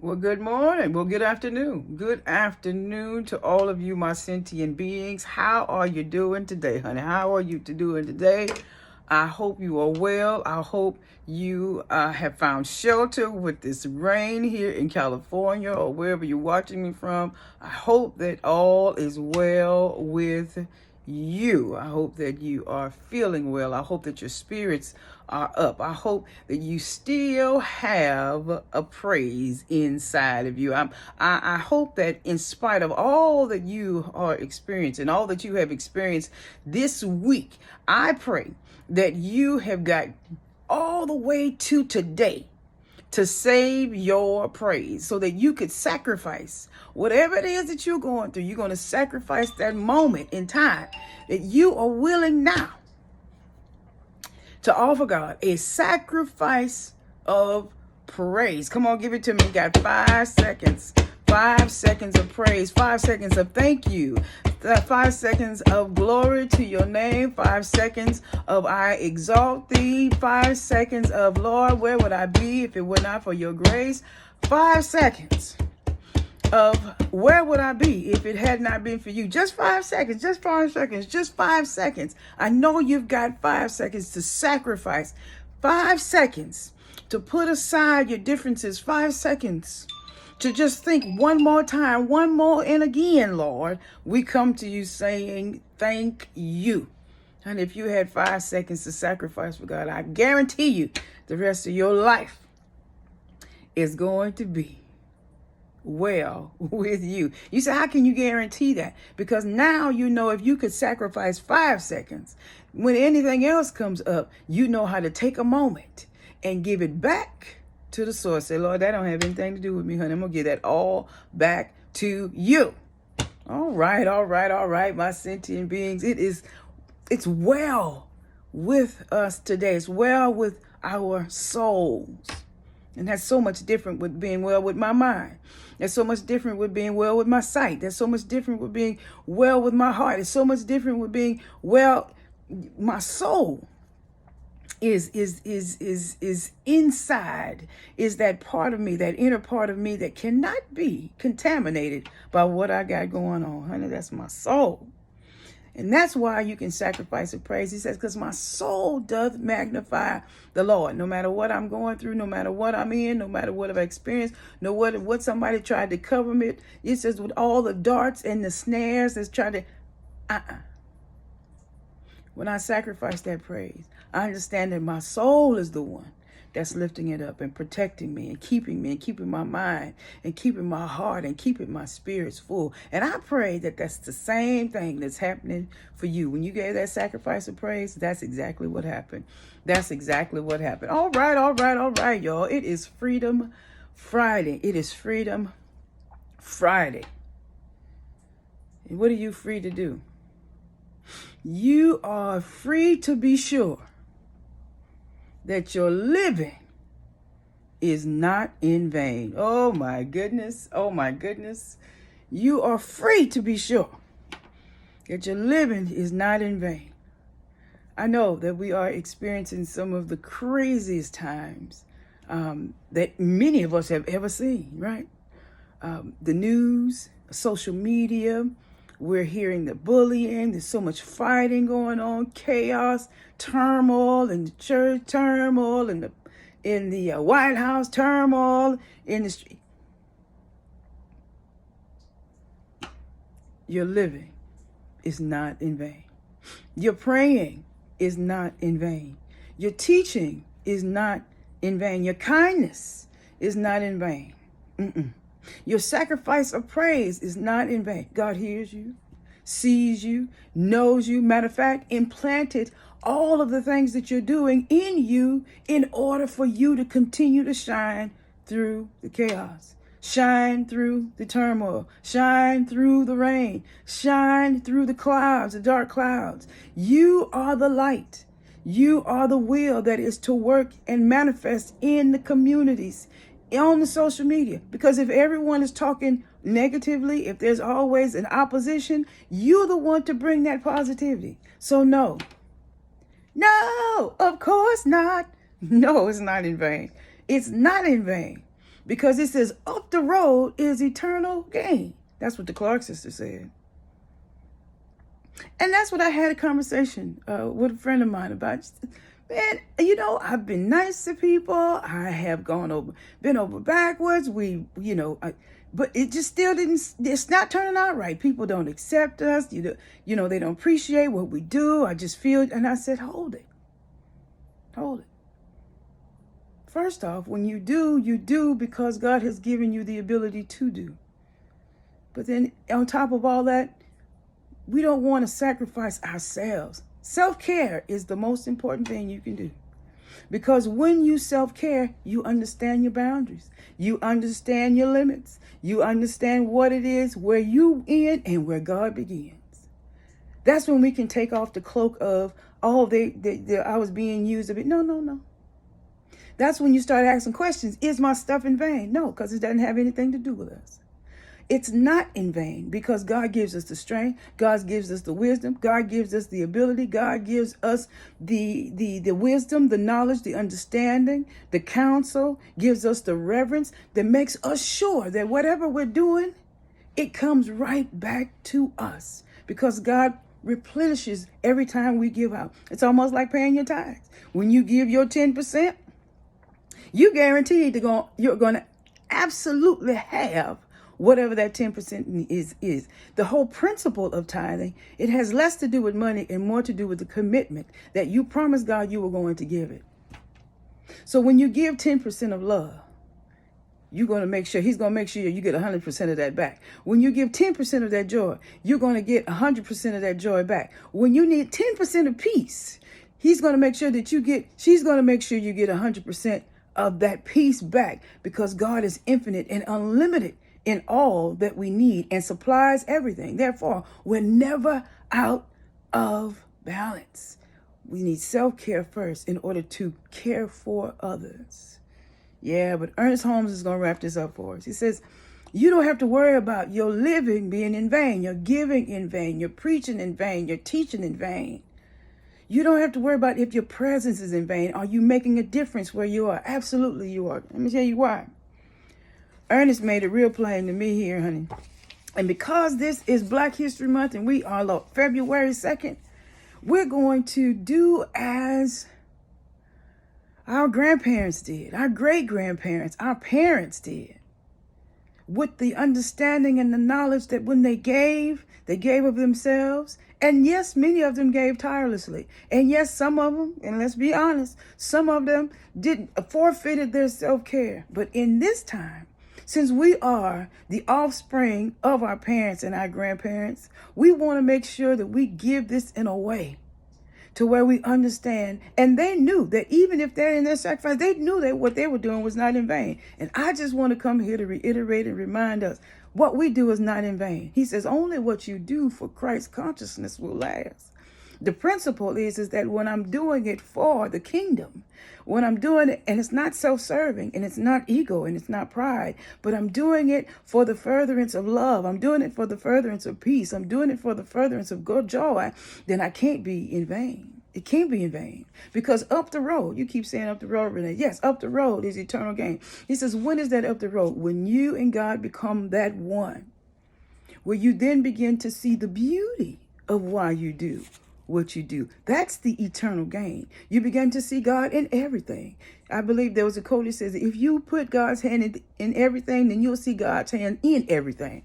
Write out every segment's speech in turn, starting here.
Well, good morning. Well, good afternoon. Good afternoon to all of you, my sentient beings. How are you doing today, honey? How are you doing today? I hope you are well. I hope you have found shelter with this rain here in California or wherever you're watching me from. I hope that all is well with you. I hope that you are feeling well. I hope that your spirits are up. I hope that you still have a praise inside of you. I hope that in spite of all that you are experiencing, all that you have experienced this week, I pray that you have got all the way to today to save your praise so that you could sacrifice whatever it is that you're going through. You're going to sacrifice that moment in time that you are willing now to offer God a sacrifice of praise. Come on, give it to me. You got 5 seconds. 5 seconds of praise, 5 seconds of thank you, 5 seconds of glory to your name, 5 seconds of I exalt thee, 5 seconds of Lord, where would I be if it were not for your grace, 5 seconds of where would I be if it had not been for you. Just 5 seconds, just 5 seconds, just 5 seconds. I know you've got 5 seconds to sacrifice, 5 seconds to put aside your differences, 5 seconds to just think one more time, one more and again, Lord, we come to you saying thank you. And if you had 5 seconds to sacrifice for God, I guarantee you the rest of your life is going to be well with you. You say, how can you guarantee that? Because now you know if you could sacrifice 5 seconds, when anything else comes up, you know how to take a moment and give it back to the source. Say, Lord, that don't have anything to do with me, honey. I'm going to give that all back to you. All right, my sentient beings. It's well with us today. It's well with our souls. And that's so much different with being well with my mind. That's so much different with being well with my sight. That's so much different with being well with my heart. It's so much different with being well. My soul is inside, is that part of me, that inner part of me that cannot be contaminated by what I got going on. Honey, that's my soul. And that's why you can sacrifice a praise. He says, because my soul doth magnify the Lord. No matter what I'm going through, no matter what I'm in, no matter what I've experienced, no matter what somebody tried to cover me. It says with all the darts and the snares that's trying to, when I sacrifice that praise, I understand that my soul is the one that's lifting it up and protecting me and keeping my mind and keeping my heart and keeping my spirits full. And I pray that that's the same thing that's happening for you. When you gave that sacrifice of praise, that's exactly what happened. That's exactly what happened. All right, y'all. It is Freedom Friday. It is Freedom Friday. And what are you free to do? You are free to be sure that your living is not in vain. Oh my goodness. Oh my goodness. You are free to be sure that your living is not in vain. I know that we are experiencing some of the craziest times that many of us have ever seen, right? The news, social media, we're hearing the bullying. There's so much fighting going on, chaos, turmoil in the church, turmoil in the White House, turmoil in the street. Your living is not in vain. Your praying is not in vain. Your teaching is not in vain. Your kindness is not in vain. Your sacrifice of praise is not in vain. God hears you, sees you, knows you. Matter of fact, implanted all of the things that you're doing in you in order for you to continue to shine through the chaos, shine through the turmoil, shine through the rain, shine through the clouds, the dark clouds. You are the light. You are the will that is to work and manifest in the communities, on the social media. Because if everyone is talking negatively, if there's always an opposition, you're the one to bring that positivity. So no, of course not. No, it's not in vain. It's not in vain. Because it says up the road is eternal gain. That's what the Clark sister said. And that's what I had a conversation with a friend of mine about. Man, I've been nice to people. I have been over backwards. But it just still it's not turning out right. People don't accept us. They don't appreciate what we do. I just feel, and I said, hold it. First off, when you do because God has given you the ability to do. But then on top of all that, we don't want to sacrifice ourselves. Self-care is the most important thing you can do. Because when you self-care, you understand your boundaries. You understand your limits. You understand what it is, where you end and where God begins. That's when we can take off the cloak of, I was being used a bit. No. That's when you start asking questions. Is my stuff in vain? No, because it doesn't have anything to do with us. It's not in vain because God gives us the strength. God gives us the wisdom. God gives us the ability. God gives us the wisdom, the knowledge, the understanding, the counsel, gives us the reverence that makes us sure that whatever we're doing, it comes right back to us because God replenishes every time we give out. It's almost like paying your tithes. When you give your 10%, you guaranteed you're going to absolutely have whatever that 10% is. The whole principle of tithing, it has less to do with money and more to do with the commitment that you promised God you were going to give it. So when you give 10% of love, he's going to make sure you get 100% of that back. When you give 10% of that joy, you're going to get 100% of that joy back. When you need 10% of peace, she's going to make sure you get 100% of that peace back because God is infinite and unlimited in all that we need and supplies everything. Therefore, we're never out of balance. We need self-care first in order to care for others. Yeah, but Ernest Holmes is going to wrap this up for us. He says, you don't have to worry about your living being in vain, your giving in vain, your preaching in vain, your teaching in vain. You don't have to worry about if your presence is in vain. Are you making a difference where you are? Absolutely you are. Let me tell you why. Ernest made it real plain to me here, honey. And because this is Black History Month and we are February 2nd, we're going to do as our grandparents did, our great-grandparents, our parents did, with the understanding and the knowledge that when they gave of themselves. And yes, many of them gave tirelessly. And yes, some of them, and let's be honest, some of them forfeited their self-care. But in this time, since we are the offspring of our parents and our grandparents, we want to make sure that we give this in a way to where we understand. And they knew that even if they're in their sacrifice, they knew that what they were doing was not in vain. And I just want to come here to reiterate and remind us what we do is not in vain. He says only what you do for Christ's consciousness will last. The principle is that when I'm doing it for the kingdom, when I'm doing it, and it's not self-serving, and it's not ego, and it's not pride, but I'm doing it for the furtherance of love. I'm doing it for the furtherance of peace. I'm doing it for the furtherance of good joy. Then I can't be in vain. It can't be in vain. Because up the road, you keep saying up the road, Renee. Yes, up the road is eternal gain. He says, when is that up the road? When you and God become that one, where you then begin to see the beauty of why you do what you do. That's the eternal gain. You begin to see God in everything. I believe there was a quote that says, if you put God's hand in everything, then you'll see God's hand in everything.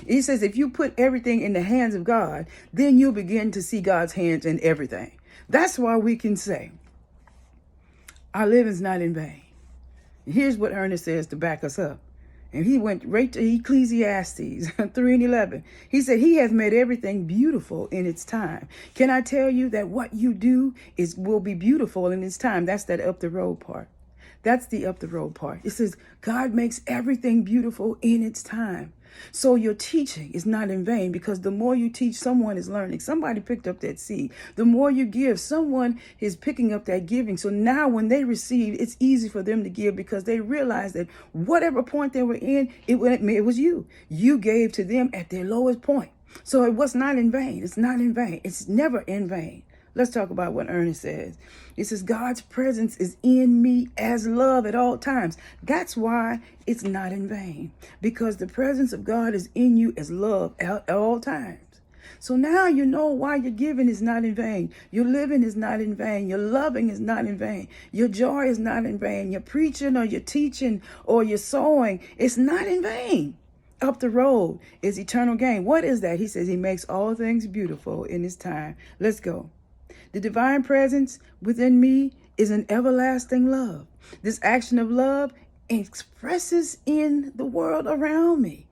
He says, if you put everything in the hands of God, then you'll begin to see God's hands in everything. That's why we can say, our living's not in vain. Here's what Ernest says to back us up. And he went right to Ecclesiastes 3:11. He said, he has made everything beautiful in its time. Can I tell you that what you do will be beautiful in its time? That's that up the road part. That's the up the road part. It says, God makes everything beautiful in its time. So your teaching is not in vain, because the more you teach, someone is learning. Somebody picked up that seed. The more you give, someone is picking up that giving. So now when they receive, it's easy for them to give, because they realize that whatever point they were in, it was you. You gave to them at their lowest point. So it was not in vain. It's not in vain. It's never in vain. Let's talk about what Ernest says. It says, God's presence is in me as love at all times. That's why it's not in vain, because the presence of God is in you as love at all times. So now you know why your giving is not in vain. Your living is not in vain. Your loving is not in vain. Your joy is not in vain. Your preaching or your teaching or your sowing, it's not in vain. Up the road is eternal gain. What is that? He says he makes all things beautiful in his time. Let's go. The divine presence within me is an everlasting love. This action of love expresses in the world around me.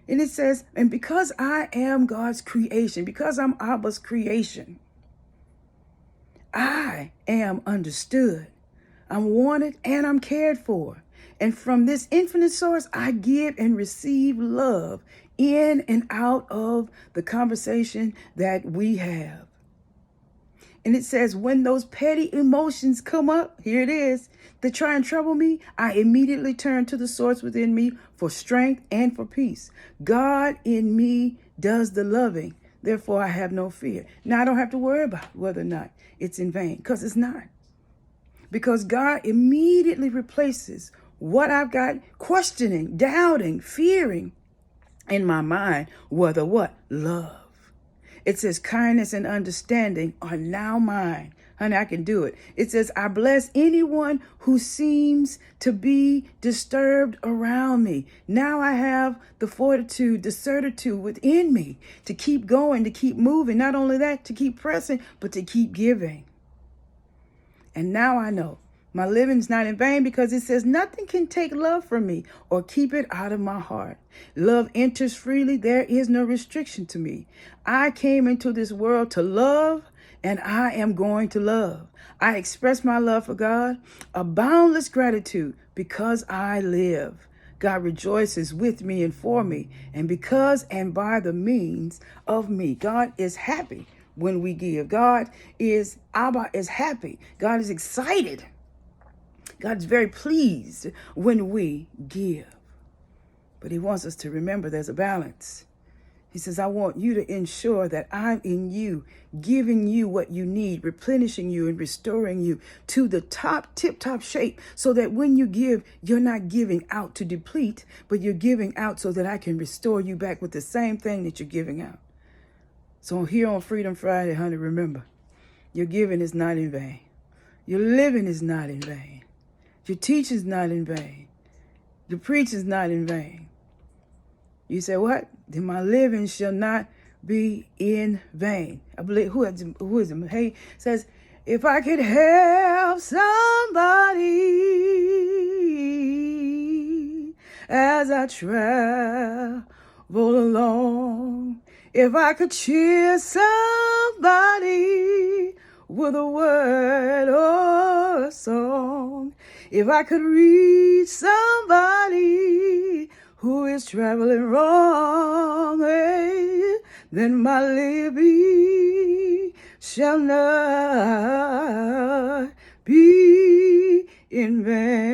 And it says, and because I am God's creation, because I'm Abba's creation, I am understood, I'm wanted, and I'm cared for. And from this infinite source, I give and receive love in and out of the conversation that we have. And it says, when those petty emotions come up, here it is, they try and trouble me, I immediately turn to the source within me for strength and for peace. God in me does the loving. Therefore, I have no fear. Now, I don't have to worry about whether or not it's in vain, because it's not. Because God immediately replaces what I've got questioning, doubting, fearing in my mind, whether what? Love. It says kindness and understanding are now mine. Honey, I can do it. It says, I bless anyone who seems to be disturbed around me. Now I have the fortitude, the certitude within me to keep going, to keep moving. Not only that, to keep pressing, but to keep giving. And now I know my living's not in vain, because it says nothing can take love from me or keep it out of my heart. Love enters freely. There is no restriction to me. I came into this world to love, and I am going to love. I express my love for God, a boundless gratitude, because I live. God rejoices with me and for me, and because and by the means of me. God is happy when we give. Abba is happy. God is excited. God is very pleased when we give. But he wants us to remember there's a balance. He says, I want you to ensure that I'm in you, giving you what you need, replenishing you and restoring you to the tip-top shape, so that when you give, you're not giving out to deplete, but you're giving out so that I can restore you back with the same thing that you're giving out. So here on Freedom Friday, honey, remember, your giving is not in vain. Your living is not in vain. Your teaching is not in vain. Your preaching is not in vain. You say, what? Then my living shall not be in vain. I believe, who is it? Hey, says, if I could help somebody as I travel along, if I could cheer somebody with a word or a song, if I could reach somebody who is traveling wrong, hey, then my living shall not be in vain.